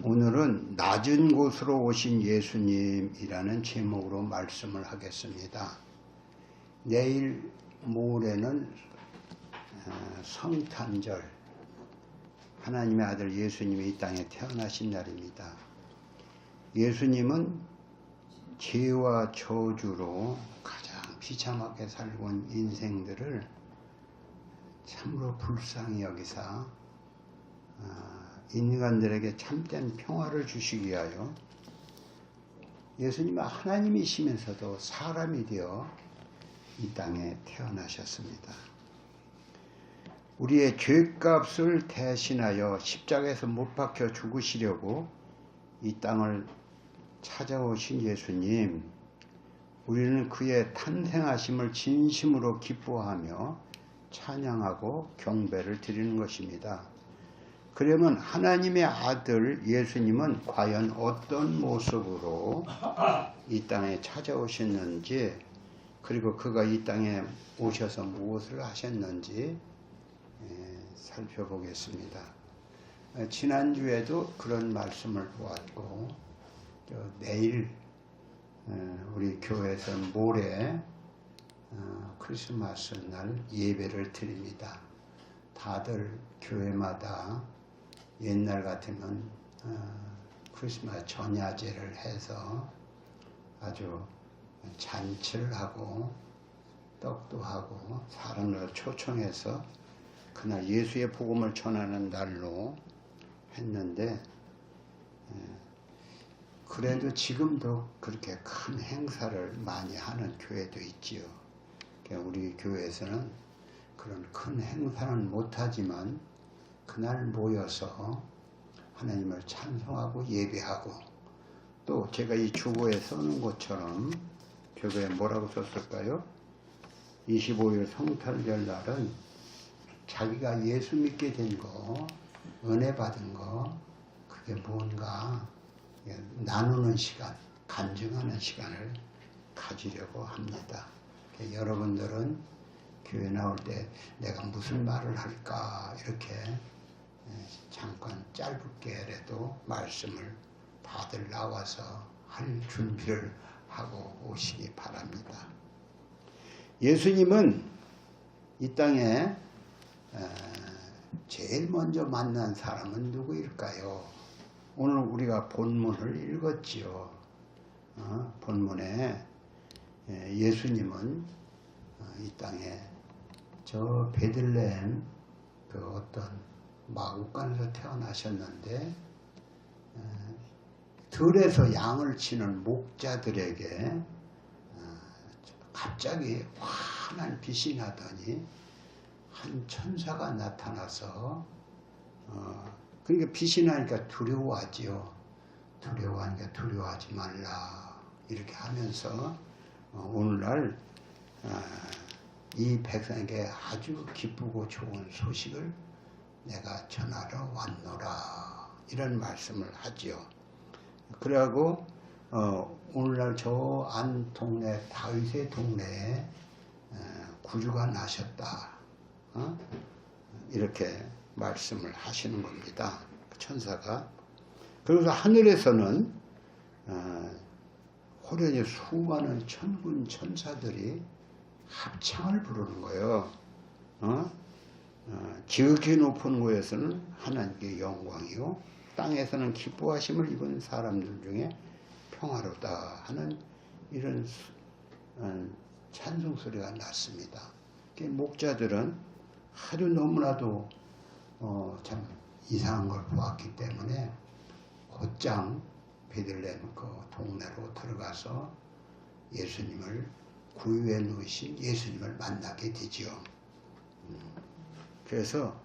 오늘은 낮은 곳으로 오신 예수님이라는 제목으로 말씀을 하겠습니다. 내일 모레는 성탄절, 하나님의 아들 예수님이 이 땅에 태어나신 날입니다. 예수님은 죄와 저주로 가장 비참하게 살고 온 인생들을 참으로 불쌍히 여기사 인간들에게 참된 평화를 주시기 위하여 예수님은 하나님이시면서도 사람이 되어 이 땅에 태어나셨습니다. 우리의 죄값을 대신하여 십자가에서 못 박혀 죽으시려고 이 땅을 찾아오신 예수님, 우리는 그의 탄생하심을 진심으로 기뻐하며 찬양하고 경배를 드리는 것입니다. 그러면 하나님의 아들 예수님은 과연 어떤 모습으로 이 땅에 찾아오셨는지, 그리고 그가 이 땅에 오셔서 무엇을 하셨는지 살펴보겠습니다. 지난주에도 그런 말씀을 보았고, 내일 우리 교회에서 모레 크리스마스 날 예배를 드립니다. 다들 교회마다 옛날 같으면 크리스마스 전야제를 해서 아주 잔치를 하고 떡도 하고 사람을 초청해서 그날 예수의 복음을 전하는 날로 했는데, 그래도 지금도 그렇게 큰 행사를 많이 하는 교회도 있지요. 우리 교회에서는 그런 큰 행사는 못하지만 그날 모여서 하나님을 찬송하고 예배하고, 또 제가 이 주보에 써놓은 것처럼 교회에 뭐라고 썼을까요? 25일 성탄절 날은 자기가 예수 믿게 된 거, 은혜 받은 거, 그게 뭔가 나누는 시간, 간증하는 시간을 가지려고 합니다. 여러분들은 교회 나올 때 내가 무슨 말을 할까 이렇게 잠깐 짧게라도 말씀을 다들 나와서 할 준비를 하고 오시기 바랍니다. 예수님은 이 땅에 제일 먼저 만난 사람은 누구일까요? 오늘 우리가 본문을 읽었지요. 본문에 예수님은 이 땅에 저 베들레헴 그 어떤 마구간에서 태어나셨는데, 들에서 양을 치는 목자들에게 갑자기 환한 빛이 나더니 한 천사가 나타나서 그러니까 빛이 나니까 두려워하지요. 두려워하니까 두려워하지 말라 이렇게 하면서 오늘날 이 백성에게 아주 기쁘고 좋은 소식을 내가 전하러 왔노라 이런 말씀을 하지요. 그러고 오늘날 저 안 동네 다윗의 동네에 구주가 나셨다 이렇게 말씀을 하시는 겁니다. 천사가. 그래서 하늘에서는 호련히 수많은 천군 천사들이 합창을 부르는 거예요. 지극히 높은 곳에서는 하나님께 영광이요, 땅에서는 기뻐하심을 입은 사람들 중에 평화로다 하는 이런 찬송 소리가 났습니다. 목자들은 하도 너무나도 참 이상한 걸 보았기 때문에 곧장 베들레헴 그 동네로 들어가서 예수님을 구유에 누우신 예수님을 만나게 되지요. 그래서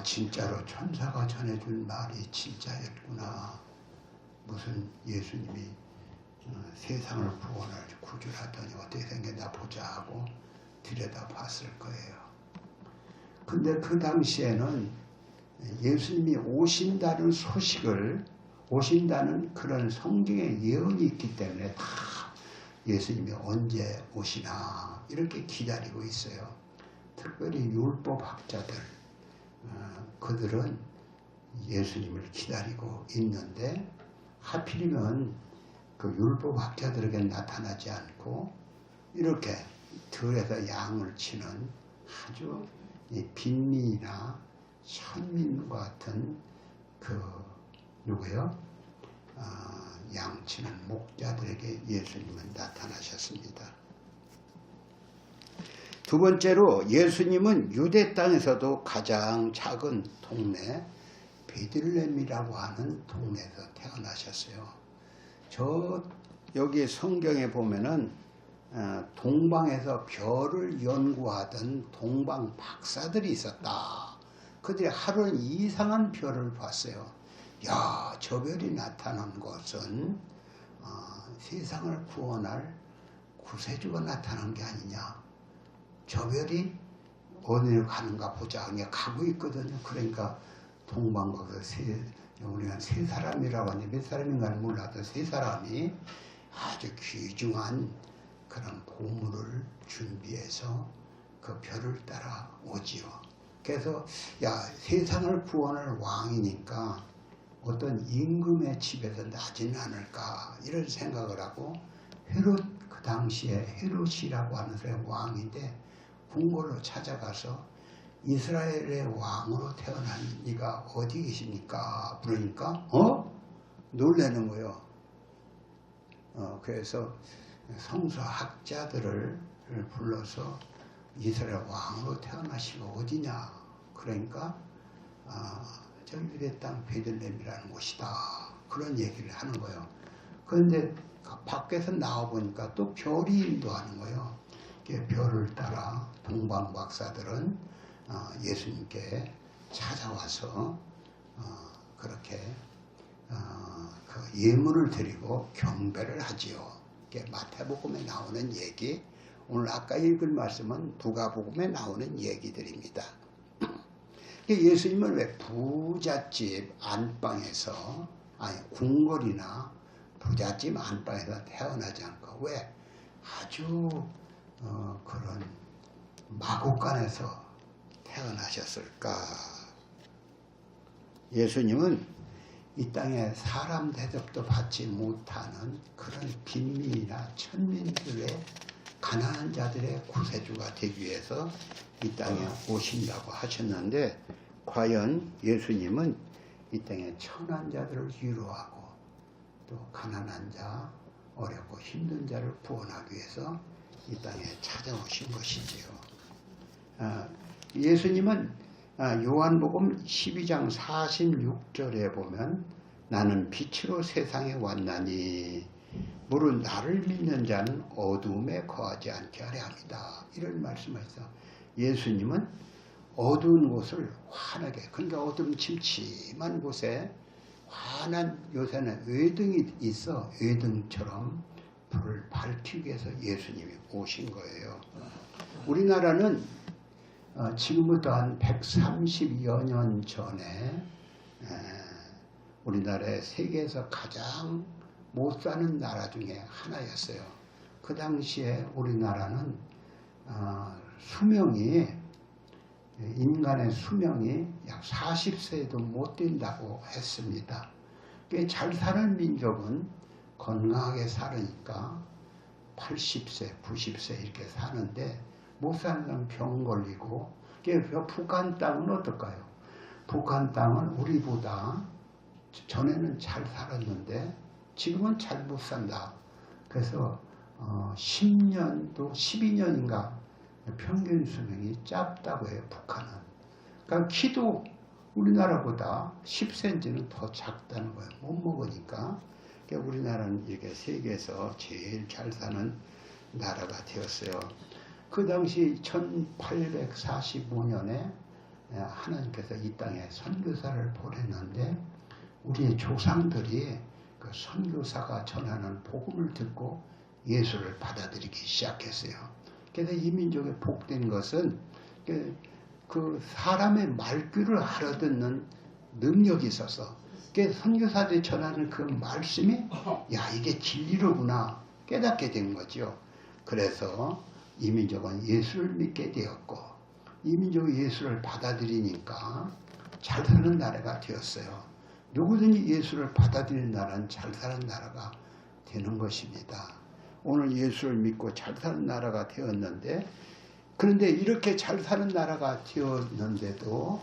진짜로 천사가 전해준 말이 진짜였구나. 무슨 예수님이 세상을 구원할 구주라더니 어떻게 생겼나 보자 하고 들여다 봤을 거예요. 근데 그 당시에는 예수님이 오신다는 소식을, 오신다는 그런 성경의 예언이 있기 때문에 다 예수님이 언제 오시나 이렇게 기다리고 있어요. 특별히 율법학자들, 그들은 예수님을 기다리고 있는데 하필이면 그 율법학자들에게 나타나지 않고 이렇게 들에서 양을 치는 아주 빈민이나 천민과 같은 그 누구요? 양치는 목자들에게 예수님은 나타나셨습니다. 두 번째로 예수님은 유대 땅에서도 가장 작은 동네 베들레헴이라고 하는 동네에서 태어나셨어요. 저 여기 성경에 보면은 동방에서 별을 연구하던 동방 박사들이 있었다. 그들이 하루는 이상한 별을 봤어요. 야, 저 별이 나타난 것은 세상을 구원할 구세주가 나타난 게 아니냐. 저 별이 어디로 가는가 보자. 그냥 가고 있거든요. 그러니까 동방박사 우리가 세 사람이라고 하니 몇 사람인가는 몰라도 세 사람이 아주 귀중한 그런 보물을 준비해서 그 별을 따라 오지요. 그래서 야, 세상을 구원할 왕이니까 어떤 임금의 집에서 나지는 않을까 이런 생각을 하고 헤롯, 그 당시에 헤롯이라고 하는 사람이 왕인데 궁궐로 찾아가서 이스라엘의 왕으로 태어난 이가 어디 계십니까? 그러니까 놀라는 거예요. 그래서 성서학자들을 불러서 이스라엘 왕으로 태어나시고 어디냐? 그러니까 저 유대 땅 베들레헴이라는 곳이다. 그런 얘기를 하는 거예요. 그런데 밖에서 나와 보니까 또 별이 인도하는 거예요. 별을 따라 동방 박사들은 예수님께 찾아와서 그렇게 그 예물을 드리고 경배를 하지요. 마태복음에 나오는 얘기, 오늘 아까 읽은 말씀은 누가복음에 나오는 얘기들입니다. 예수님은 왜 부잣집 안방에서, 아니 궁궐이나 부잣집 안방에서 태어나지 않고 왜 아주 그런 마곡간에서 태어나셨을까? 예수님은 이 땅에 사람 대접도 받지 못하는 그런 빈민이나 천민들의 가난한 자들의 구세주가 되기 위해서 이 땅에 오신다고 하셨는데 과연 예수님은 이 땅에 천한 자들을 위로하고 또 가난한 자, 어렵고 힘든 자를 구원하기 위해서 이 땅에 찾아오신 것이지요. 예수님은 요한복음 12장 46절에 보면 나는 빛으로 세상에 왔나니 무릇 나를 믿는 자는 어두움에 거하지 않게 하려 합니다. 이런 말씀하셔서 예수님은 어두운 곳을 환하게, 그러니까 어둠 침침한 곳에 환한, 요새는 외등이 있어 외등처럼 불을 밝히기 위해서 예수님이 오신 거예요. 우리나라는 지금부터 한 130여 년 전에 우리나라의 세계에서 가장 못 사는 나라 중에 하나였어요. 그 당시에 우리나라는 인간의 수명이 약 40세도 못 된다고 했습니다. 잘 사는 민족은 건강하게 살으니까 80세, 90세 이렇게 사는데 못 사는 사람은 병 걸리고. 북한 땅은 어떨까요? 북한 땅은 우리보다 전에는 잘 살았는데 지금은 잘 못 산다. 그래서 10년도 12년인가 평균 수명이 짧다고 해요. 북한은. 그러니까 키도 우리나라보다 10cm는 더 작다는 거예요. 못 먹으니까. 그러니까 우리나라는 이렇게 세계에서 제일 잘 사는 나라가 되었어요. 그 당시 1845년에 하나님께서 이 땅에 선교사를 보냈는데 우리의 조상들이 그 선교사가 전하는 복음을 듣고 예수를 받아들이기 시작했어요. 그래서 이 민족의 복된 것은 그 사람의 말귀를 알아듣는 능력이 있어서 선교사들이 전하는 그 말씀이 야, 이게 진리로구나 깨닫게 된 거죠. 그래서 이 민족은 예수를 믿게 되었고 이 민족이 예수를 받아들이니까 잘 사는 나라가 되었어요. 누구든지 예수를 받아들이는 나라는 잘 사는 나라가 되는 것입니다. 오늘 예수를 믿고 잘 사는 나라가 되었는데, 그런데 이렇게 잘 사는 나라가 되었는데도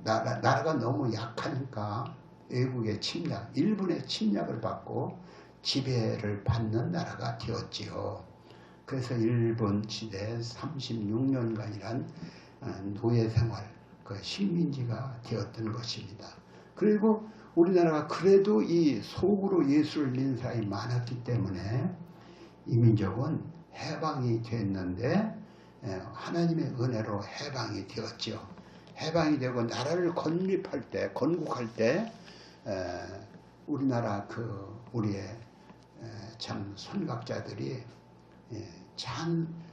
나라가 너무 약하니까 외국의 침략, 일본의 침략을 받고 지배를 받는 나라가 되었지요. 그래서 일본 시대 36년간이란 노예 생활, 그 식민지가 되었던 것입니다. 그리고 우리나라가 그래도 이 속으로 예수를 믿는 사람이 많았기 때문에 이 민족은 해방이 됐는데 하나님의 은혜로 해방이 되었죠. 해방이 되고 나라를 건립할 때, 건국할 때 우리나라 우리의 참 선각자들이 참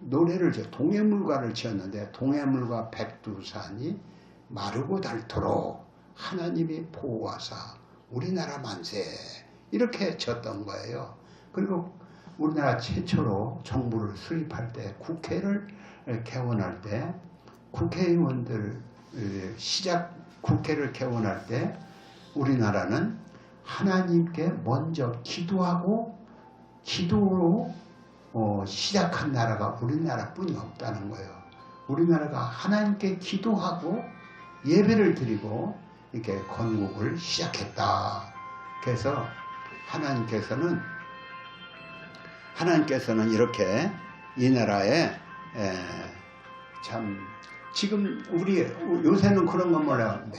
노래를 동해물과를 지었는데, 동해물과 백두산이 마르고 닳도록 하나님이 보호하사 우리나라 만세, 이렇게 졌던 거예요. 그리고 우리나라 최초로 정부를 수립할 때, 국회를 개원할 때, 국회의원들 국회를 개원할 때 우리나라는 하나님께 먼저 기도하고 기도로 시작한 나라가 우리나라뿐이 없다는 거예요. 우리나라가 하나님께 기도하고 예배를 드리고 이렇게 건국을 시작했다. 그래서 하나님께서는 이렇게 이 나라에 참 지금 요새는 그런 거 몰라요.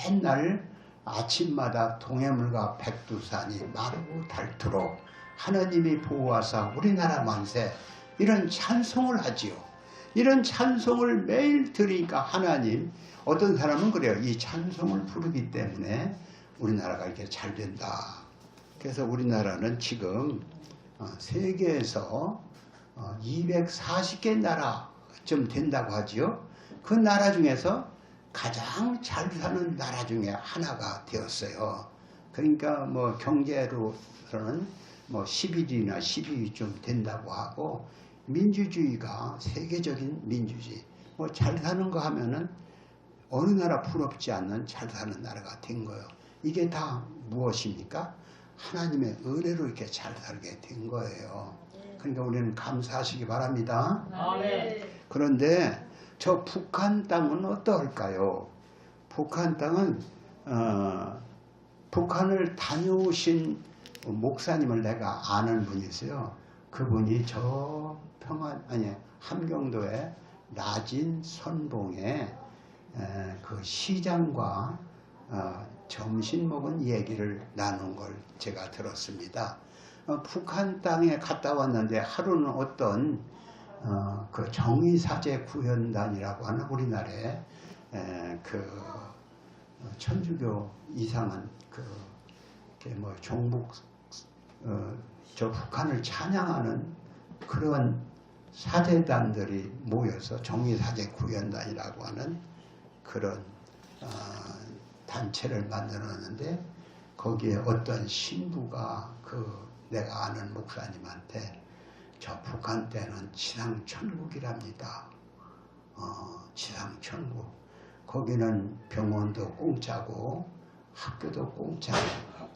맨날 아침마다 동해물과 백두산이 마르고 닳도록 하나님이 보호하사 우리나라 만세, 이런 찬송을 하지요. 이런 찬송을 매일 들으니까 하나님, 어떤 사람은 그래요. 이 찬송을 부르기 때문에 우리나라가 이렇게 잘 된다. 그래서 우리나라는 지금 세계에서 240개 나라쯤 된다고 하지요. 그 나라 중에서 가장 잘 사는 나라 중에 하나가 되었어요. 그러니까 뭐 경제로서는 11위나 12위쯤 된다고 하고, 민주주의가 세계적인 민주주의, 잘 사는 거 하면은 어느 나라 부럽지 않는 잘 사는 나라가 된 거예요. 이게 다 무엇입니까? 하나님의 은혜로 이렇게 잘 살게 된 거예요. 그러니까 우리는 감사하시기 바랍니다. 그런데 저 북한 땅은 어떨까요? 북한 땅은 북한을 다녀오신 목사님을 내가 아는 분이 있어요. 그분이 저 함경도의 나진 선봉에 그 시장과 점심 먹은 얘기를 나눈 걸 제가 들었습니다. 북한 땅에 갔다 왔는데 하루는 어떤 그 정의사제 구현단이라고 하는 우리나라의 그 천주교 이상한 종북 저 북한을 찬양하는 그런 사제단들이 모여서 정의사제 구현단이라고 하는 그런 단체를 만들었는데, 거기에 어떤 신부가 내가 아는 목사님한테 저 북한 때는 지상천국이랍니다. 지상천국. 거기는 병원도 공짜고 학교도 공짜고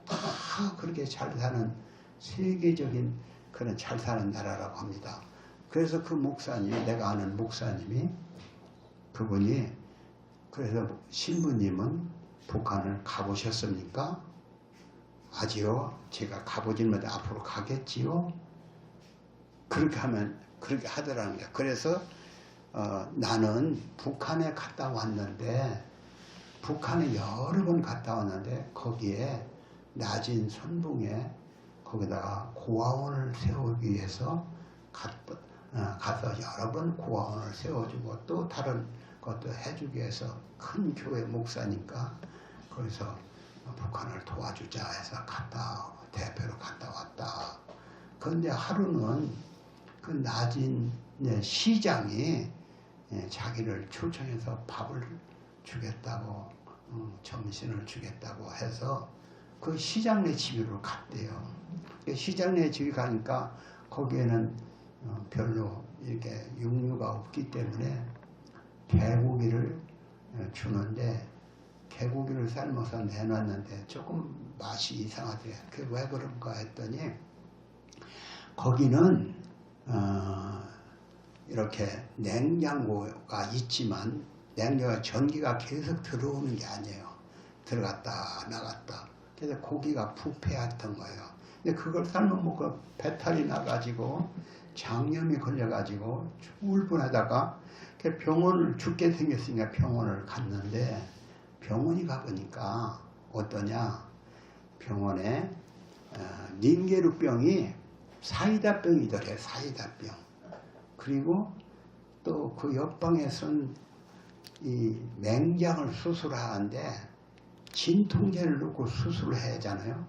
다 그렇게 잘 사는 세계적인 그런 잘 사는 나라라고 합니다. 그래서 그 목사님, 내가 아는 목사님이, 그분이, 그래서 신부님은 북한을 가보셨습니까? 아직요. 제가 가보진 못해 앞으로 가겠지요. 그렇게 하더라는 거예요. 그래서 나는 북한에 갔다 왔는데, 북한에 여러 번 갔다 왔는데 거기에 낮은 선봉에 거기다가 고아원을 세우기 위해서 가서 여러 번 고아원을 세워주고 또 다른 것도 해주기 위해서 큰 교회 목사니까 거기서 북한을 도와주자 해서 대표로 갔다 왔다. 그런데 하루는 그 낮은 시장이 자기를 초청해서 밥을 주겠다고, 점심을 주겠다고 해서 그 시장내 집으로 갔대요. 시장내 집에 가니까 거기에는 별로 이렇게 육류가 없기 때문에 개고기를 주는데 개고기를 삶아서 내놨는데 조금 맛이 이상하더래요. 그게 왜 그런가 했더니 거기는 이렇게 냉장고가 있지만 냉장고에 전기가 계속 들어오는 게 아니에요. 들어갔다 나갔다. 그래서 고기가 부패했던 거예요. 근데 그걸 삶아 먹고 배탈이 나가지고 장염이 걸려가지고 울분하다가 병원을 죽게 생겼으니까 병원을 갔는데 병원이 가보니까 어떠냐? 병원에 닌게루병이 사이다병이더래. 사이다병. 그리고 또 그 옆방에서는 이 맹장을 수술하는데 진통제를 넣고 수술을 해야 하잖아요.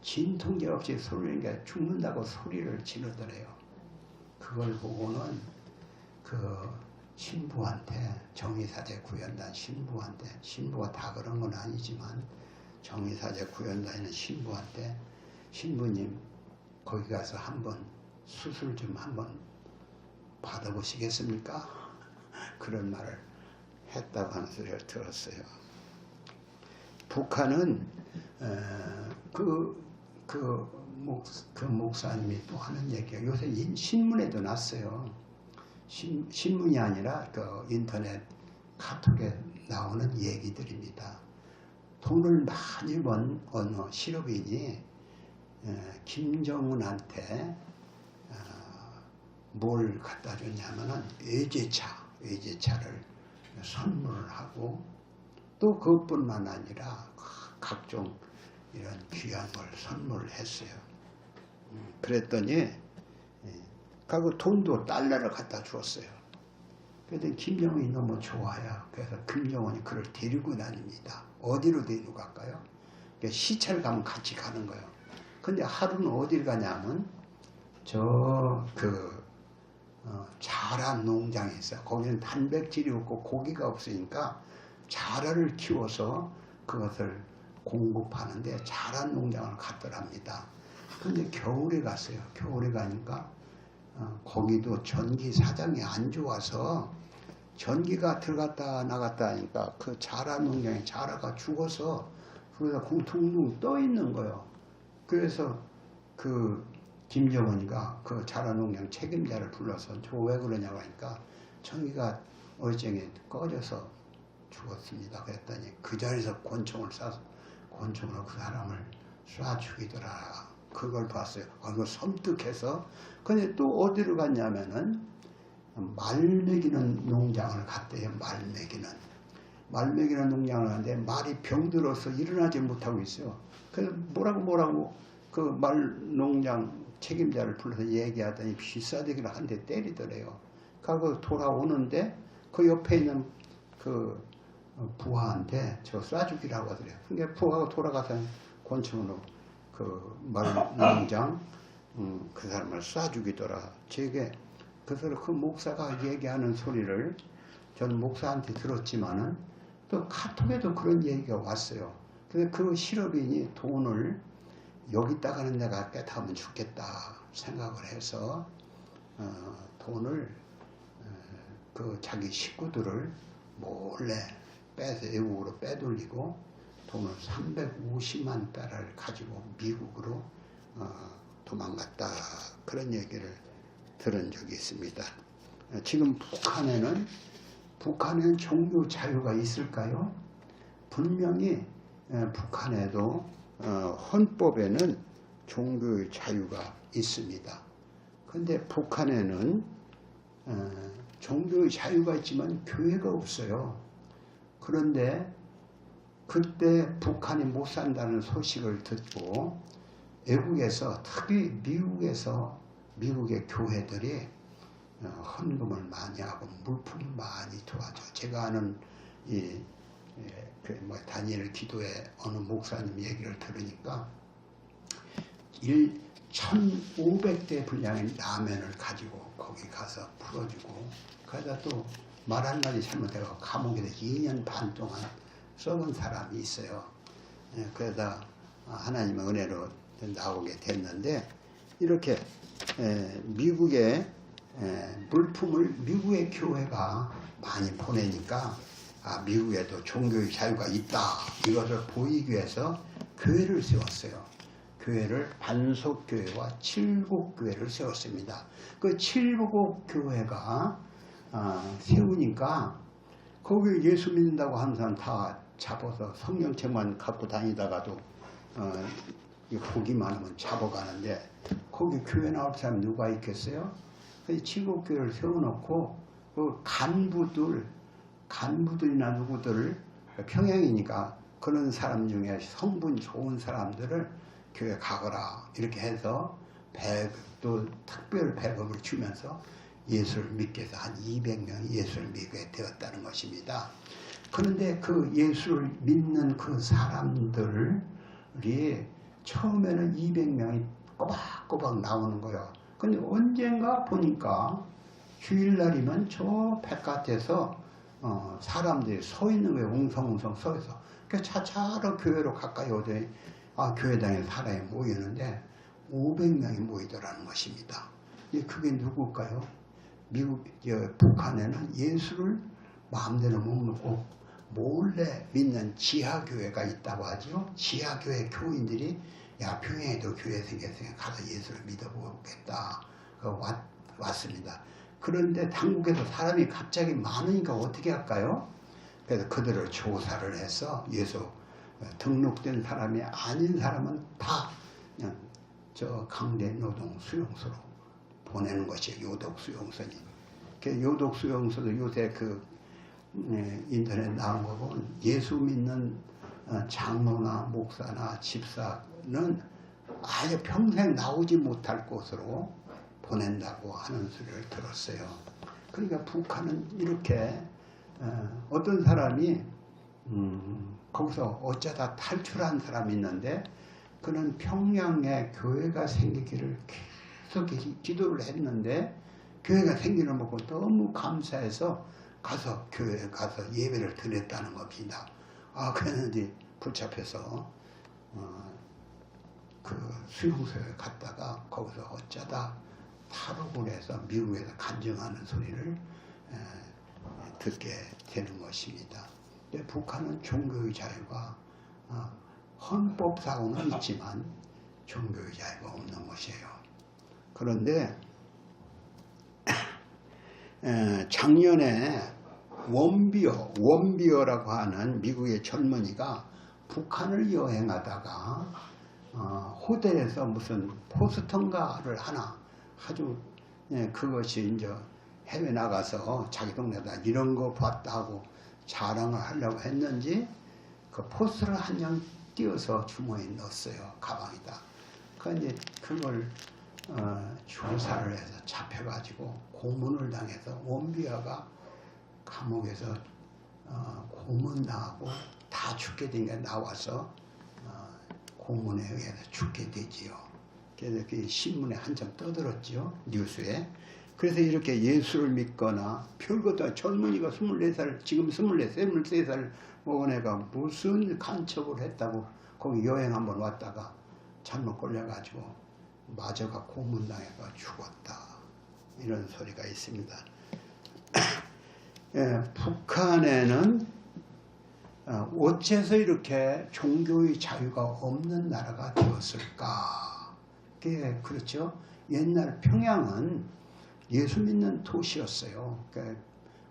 진통제 없이 소리니까 죽는다고 소리를 지르더래요. 그걸 보고는 그 신부한테, 정의사제 구현단 신부한테, 신부가 다 그런 건 아니지만 정의사제 구현단에는 신부한테 신부님 거기 가서 한번 수술 좀 한번 받아보시겠습니까? 그런 말을 했다고 하는 소리를 들었어요. 북한은 그 목사님이 또 하는 얘기가 요새 신문에도 났어요. 신문이 아니라 그 인터넷 카톡에 나오는 얘기들입니다. 돈을 많이 번 어느 실업인이 김정은한테 뭘 갖다 줬냐면은 외제차를 선물을 하고 또 그것뿐만 아니라 각종 이런 귀한 걸 선물을 했어요. 그랬더니 그 돈도 달러를 갖다 주었어요. 그랬더니 김정은이 너무 좋아요. 그래서 김정은이 그를 데리고 다닙니다. 어디로 데리고 갈까요? 시차를 가면 같이 가는 거예요. 근데 하루는 어딜 가냐면 자라 농장이 있어요. 거기는 단백질이 없고 고기가 없으니까 자라를 키워서 그것을 공급하는데 자란 농장을 갔더랍니다. 근데 겨울에 갔어요. 겨울에 가니까 거기도 전기 사정이 안 좋아서 전기가 들어갔다 나갔다 하니까 그 자라 농장에 자라가 죽어서 그래서 둥둥 떠 있는 거예요. 그래서 그 김정은이가 그 자라 농장 책임자를 불러서 저 왜 그러냐고 하니까 전기가 어제에 꺼져서 죽었습니다. 그랬더니 그 자리에서 권총을 쏴서 권총으로 그 사람을 쏴 죽이더라. 그걸 봤어요. 그거 섬뜩해서. 근데 또 어디로 갔냐면은 말 먹이는 농장을 갔대요. 말 먹이는 농장을 갔는데 말이 병들어서 일어나지 못하고 있어요. 그래서 뭐라고 그 말 농장 책임자를 불러서 얘기하더니 비싸대기를 한 대 때리더래요. 그리고 돌아오는데 그 옆에 있는 그 부하한테 저 쏴주기라고 하더래요. 그러니까 부하가 돌아가서 권총으로 그 말 농장 그 사람을 쏴주기더라. 제게 그 목사가 얘기하는 소리를 저는 목사한테 들었지만은 또 카톡에도 그런 얘기가 왔어요. 그래서 그 실업인이 돈을 여기다가는 내가 뺏어가면 죽겠다 생각을 해서 돈을 그 자기 식구들을 몰래 빼서 외국으로 빼돌리고 돈을 350만 달러를 가지고 미국으로 도망갔다. 그런 얘기를 들은 적이 있습니다. 지금 북한에는 종교 자유가 있을까요? 분명히 북한에도 헌법에는 종교의 자유가 있습니다. 그런데 북한에는 종교의 자유가 있지만 교회가 없어요. 그런데 그때 북한이 못 산다는 소식을 듣고 외국에서 특히 미국의 교회들이 헌금을 많이 하고 물품 많이 도와줘. 제가 아는 다니엘 기도회 어느 목사님 얘기를 들으니까 1,500대 분량의 라면을 가지고 거기 가서 풀어주고 그러다 또 말 한마디 잘못해서 감옥에 2년 반 동안 썩은 사람이 있어요. 그러다 하나님의 은혜로 나오게 됐는데 이렇게 미국의 물품을 미국의 교회가 많이 보내니까 미국에도 종교의 자유가 있다. 이것을 보이기 위해서 교회를 세웠어요. 교회를 반석교회와 칠곡교회를 세웠습니다. 그 칠곡교회가 세우니까 거기 예수 믿는다고 하는 사람 다 잡아서 성경책만 갖고 다니다가도 보기만 하면 잡아가는데 거기 교회 나올 사람이 누가 있겠어요? 그 칠곡교회를 세워놓고 그 간부들이나 누구들을 평양이니까 그런 사람 중에 성분 좋은 사람들을 교회 가거라 이렇게 해서 또 특별 배급을 주면서 예수를 믿게 해서 한 200명이 예수를 믿게 되었다는 것입니다. 그런데 그 예수를 믿는 그 사람들이 처음에는 200명이 꼬박꼬박 나오는 거예요. 근데 언젠가 보니까 주일날이면 저 바깥에서 사람들이 서 있는 거예요. 웅성웅성 서 있어. 그 차차로 교회로 가까이 오더니 교회당에 사람이 모이는데 500명이 모이더라는 것입니다. 그게 누굴까요? 북한에는 예수를 마음대로 못 믿고 몰래 믿는 지하교회가 있다고 하죠. 지하교회 교인들이 평양에도 교회 생겼으니까 가서 예수를 믿어보겠다. 왔습니다. 그런데 당국에서 사람이 갑자기 많으니까 어떻게 할까요? 그래서 그들을 조사를 해서 예수 등록된 사람이 아닌 사람은 다 그냥 저 강제 노동 수용소로 보내는 것이 요독수용소니. 요독수용소도 요새 인터넷 나온 거 보면 예수 믿는 장로나 목사나 집사는 아예 평생 나오지 못할 곳으로 보낸다고 하는 소리를 들었어요. 그러니까 북한은 이렇게 어떤 사람이 거기서 어쩌다 탈출한 사람이 있는데 그는 평양에 교회가 생기기를 계속 기도를 했는데 교회가 생기는 거 보고 너무 감사해서 교회에 가서 예배를 드렸다는 겁니다. 그랬는데 붙잡혀서 그 수용소에 갔다가 거기서 어쩌다 탈옥을 해서 미국에서 간증하는 소리를 듣게 되는 것입니다. 북한은 종교의 자유가 헌법상은 있지만 종교의 자유가 없는 것이에요. 그런데 작년에 원비어라고 하는 미국의 젊은이가 북한을 여행하다가 호텔에서 무슨 포스터인가를 하나 아주 그것이 이제 해외 나가서 자기 동네다 이런 거 봤다 하고 자랑을 하려고 했는지 그 포스터를 한 장 띄어서 주머니에 넣었어요. 가방에다. 그런데 그걸 조사를 해서 잡혀가지고 고문을 당해서 원비어가 감옥에서 고문당하고 다 죽게 된 게 나와서 고문에 의해서 죽게 되지요. 그래서 그 신문에 한참 떠들었죠. 뉴스에. 그래서 이렇게 예수를 믿거나 별것도 젊은이가 24살 지금 23살 먹은 애가 무슨 간첩을 했다고 거기 여행 한번 왔다가 잘못 걸려가지고 마저가 고문당해가 죽었다. 이런 소리가 있습니다. 북한에는 어째서 이렇게 종교의 자유가 없는 나라가 되었을까? 그렇죠. 옛날 평양은 예수 믿는 도시였어요.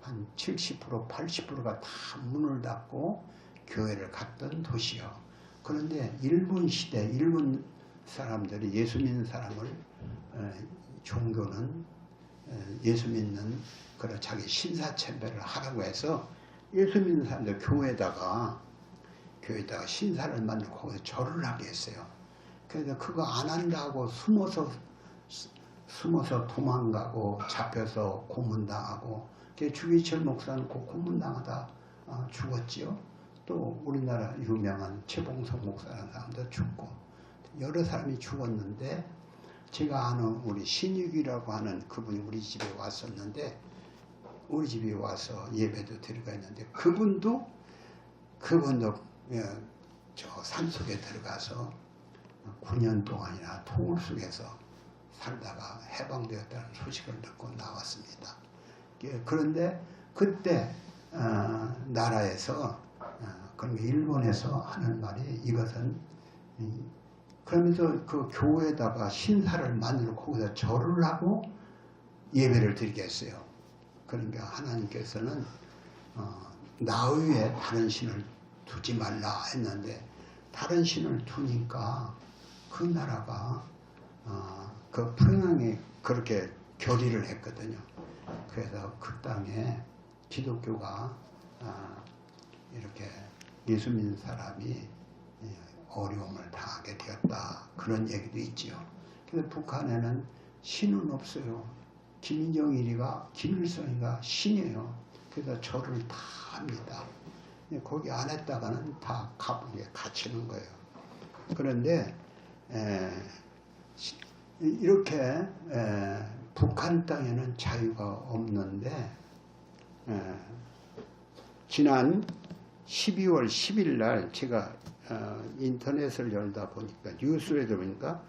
한 70%, 80%가 다 문을 닫고 교회를 갔던 도시요. 그런데 일본 시대, 일본 사람들이 예수 믿는 사람을 종교는 예수 믿는 그런 자기 신사참배를 하라고 해서 예수 믿는 사람들 교회에다가 신사를 만들고 거기서 절을 하게 했어요. 그래서 그거 안 한다고 숨어서 도망가고 잡혀서 고문당하고 주기철 목사는 고문당하다 죽었지요. 또 우리나라 유명한 최봉석 목사라는 사람도 죽고 여러 사람이 죽었는데 제가 아는 우리 신육이라고 하는 그분이 우리 집에 왔었는데 우리 집에 와서 예배도 드리고 했는데 그분도 저 산속에 들어가서 9년 동안이나 통을 속에서 살다가 해방되었다는 소식을 듣고 나왔습니다. 그런데 그때 나라에서 그러니까 일본에서 하는 말이 이것은 그러면서 그 교회에다가 신사를 만들고 거기서 절을 하고 예배를 드리겠어요. 그러니까 하나님께서는 나 외에 다른 신을 두지 말라 했는데 다른 신을 두니까 그 나라가 그 평양에 그렇게 결의를 했거든요. 그래서 그 땅에 기독교가 이렇게 예수 믿는 사람이 어려움을 당하게 되었다. 그런 얘기도 있지요. 그래서 북한에는 신은 없어요. 김정일이가 김일성이가 신이에요. 그래서 절을 다 합니다. 거기 안 했다가는 다 감옥에 갇히는 거예요. 그런데 이렇게 북한 땅에는 자유가 없는데 지난 12월 10일 날 제가 인터넷을 열다 보니까 뉴스에도 보니까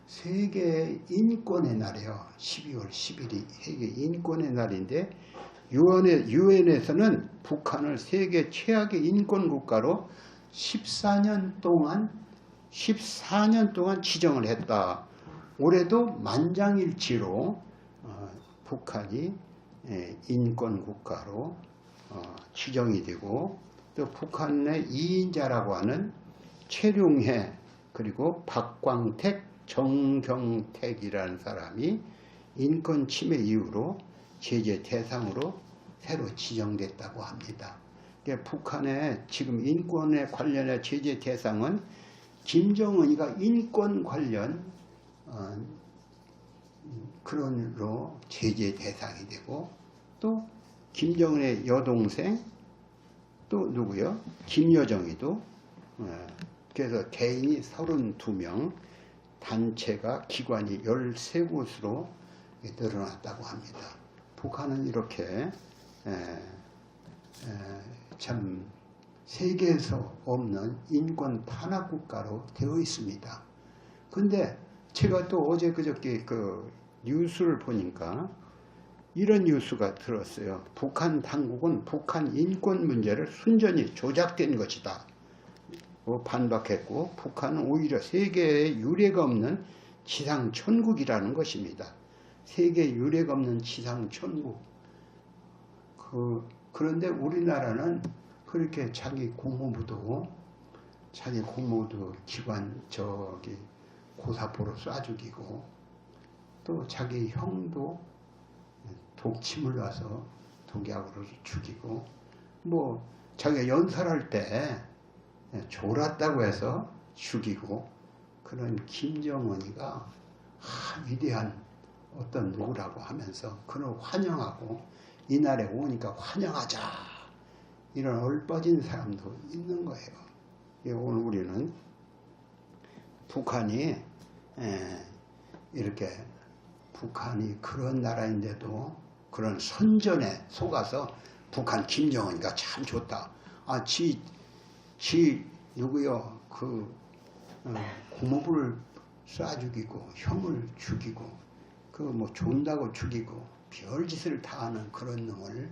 세계 인권의 날이에요. 12월 10일이 세계 인권의 날인데 유엔에서는 북한을 세계 최악의 인권 국가로 14년 동안 지정을 했다. 올해도 만장일치로 북한이 인권 국가로 지정이 되고 또 북한의 2인자라고 하는 최룡해 그리고 박광택, 정경택이라는 사람이 인권 침해 이후로 제재 대상으로 새로 지정됐다고 합니다. 북한의 지금 인권에 관련해 제재 대상은 김정은이가 인권 관련 그런로 제재 대상이 되고 또 김정은의 여동생 또 누구요? 김여정이도 그래서 개인이 32명 단체가 기관이 13곳으로 늘어났다고 합니다. 북한은 이렇게 참 세계에서 없는 인권 탄압 국가로 되어 있습니다. 근데 제가 또 어제 그저께 그 뉴스를 보니까 이런 뉴스가 들었어요. 북한 당국은 북한 인권 문제를 순전히 조작된 것이다. 반박했고 북한은 오히려 세계에 유례가 없는 지상 천국이라는 것입니다. 세계에 유례가 없는 지상 천국. 그런데 우리나라는 그렇게 자기 공무부도 기관 고사포로 쏴 죽이고 또 자기 형도 독침을 와서 독약으로 죽이고 뭐 자기가 연설할 때 졸았다고 해서 죽이고 그런 김정은이가 위대한 어떤 누구라고 하면서 그를 환영하고 이날에 오니까 환영하자 이런 얼빠진 사람도 있는 거예요. 오늘 우리는 북한이 이렇게 북한이 그런 나라인데도 그런 선전에 속아서 북한 김정은이가 참 좋다. 누구요? 고모부를 쏴 죽이고 형을 죽이고 뭐 존다고 죽이고 별짓을 다 하는 그런 놈을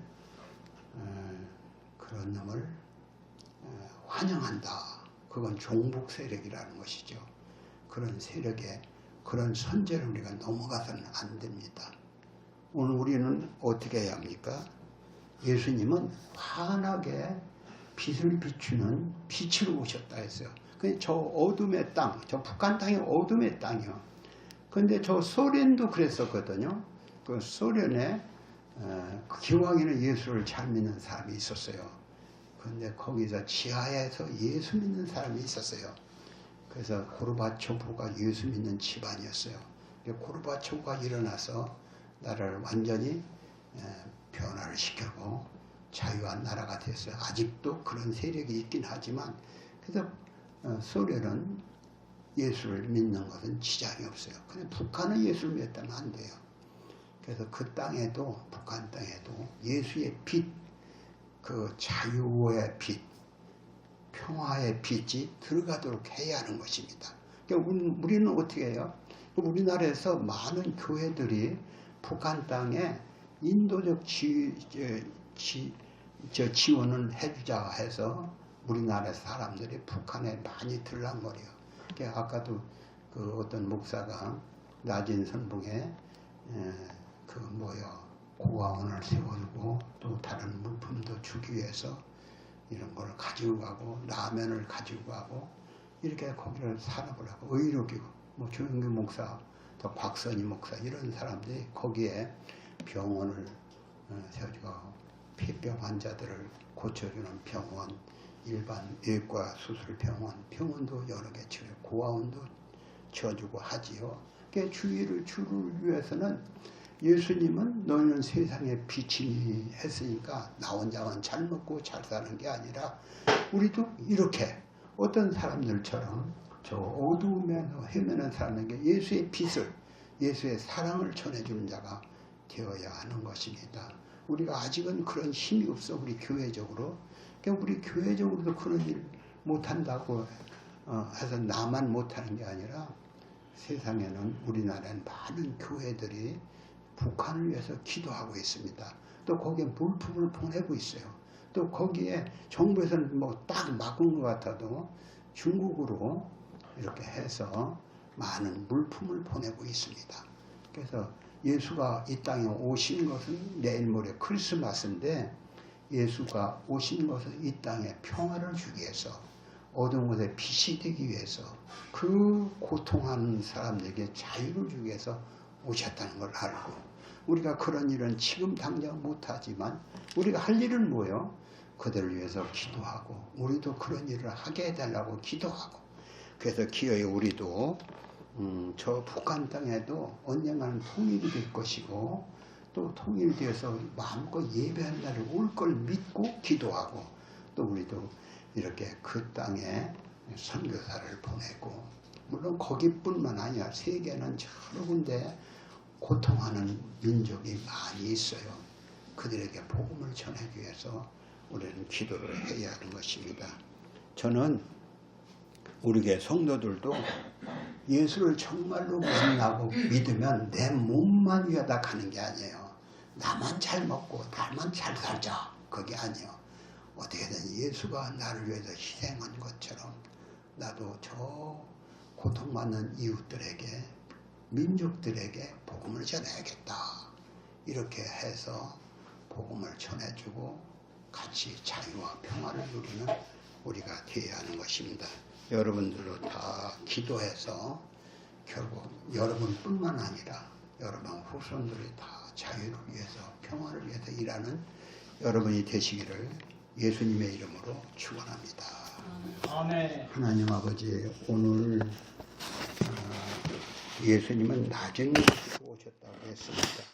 환영한다. 그건 종북 세력이라는 것이죠. 그런 세력에 그런 선제를 우리가 넘어가서는 안 됩니다. 오늘 우리는 어떻게 해야 합니까? 예수님은 환하게 빛을 비추는 빛으로 오셨다 했어요. 저 어둠의 땅, 저 북한 땅이 어둠의 땅이요. 근데 저 소련도 그랬었거든요. 그 소련에 기왕에는 예수를 잘 믿는 사람이 있었어요. 근데 거기서 지하에서 예수 믿는 사람이 있었어요. 그래서 고르바초프가 예수 믿는 집안이었어요. 고르바초프가 일어나서 나라를 완전히 변화를 시키고 자유한 나라가 됐어요. 아직도 그런 세력이 있긴 하지만 그래서 소련은 예수를 믿는 것은 지장이 없어요. 근데 북한은 예수를 믿다면 안 돼요. 그래서 그 땅에도 북한 땅에도 예수의 빛, 그 자유의 빛, 평화의 빛이 들어가도록 해야 하는 것입니다. 그러니까 우리는 어떻게 해요? 우리나라에서 많은 교회들이 북한 땅에 인도적 지원을 해주자 해서 우리나라 사람들이 북한에 많이 들락거려요. 아까도 그 어떤 목사가 낮은 선봉에 고아원을 세우고 또 다른 물품도 주기 위해서 이런 걸 가지고 가고 라면을 가지고 가고 이렇게 거기를 산업을 하고 의료기구 조영규 목사 또 박선희 목사 이런 사람들이 거기에 병원을 세워주고 폐병 환자들을 고쳐주는 병원, 일반 외과 수술 병원도 여러 개 치료, 고아원도 지어주고 하지요. 주를 위해서는 예수님은 너희는 세상의 빛이니 했으니까 나 혼자만 잘 먹고 잘 사는 게 아니라 우리도 이렇게 어떤 사람들처럼 저 어두움에서 헤매는 사람에게 예수의 빛을, 예수의 사랑을 전해주는 자가 되어야 하는 것입니다. 우리가 아직은 그런 힘이 없어, 우리 교회적으로. 우리 교회적으로도 그런 일 못한다고 해서 나만 못하는 게 아니라 세상에는 우리나라엔 많은 교회들이 북한을 위해서 기도하고 있습니다. 또 거기에 물품을 보내고 있어요. 또 거기에 정부에서는 딱 막은 것 같아도 중국으로 이렇게 해서 많은 물품을 보내고 있습니다. 그래서 예수가 이 땅에 오신 것은 내일 모레 크리스마스인데 예수가 오신 것은 이 땅에 평화를 주기 위해서 어두운 곳에 빛이 되기 위해서 그 고통하는 사람들에게 자유를 주기 위해서 오셨다는 걸 알고 우리가 그런 일은 지금 당장 못하지만 우리가 할 일은 뭐예요? 그들을 위해서 기도하고 우리도 그런 일을 하게 해달라고 기도하고 그래서 기어이 우리도 저 북한 땅에도 언젠가는 통일이 될 것이고 또 통일되어서 마음껏 예배한 날이 올 걸 믿고 기도하고 또 우리도 이렇게 그 땅에 선교사를 보내고 물론 거기뿐만 아니라 세계는 여러 군데 고통하는 민족이 많이 있어요. 그들에게 복음을 전하기 위해서 우리는 기도를 해야 하는 것입니다. 저는 우리 교회 성도들도 예수를 정말로 만나고 믿으면 내 몸만 위하다 가는 게 아니에요. 나만 잘 먹고 나만 잘 살자 그게 아니에요. 어떻게든 예수가 나를 위해서 희생한 것처럼 나도 저 고통받는 이웃들에게 민족들에게 복음을 전해야겠다. 이렇게 해서 복음을 전해주고 같이 자유와 평화를 누리는 우리가 되어야 하는 것입니다. 여러분들도 다 기도해서 결국 여러분뿐만 아니라 여러분 후손들이 다 자유를 위해서 평화를 위해서 일하는 여러분이 되시기를 예수님의 이름으로 축원합니다. 아멘. 하나님 아버지 오늘 예수님은 나중에 오셨다고 했습니다.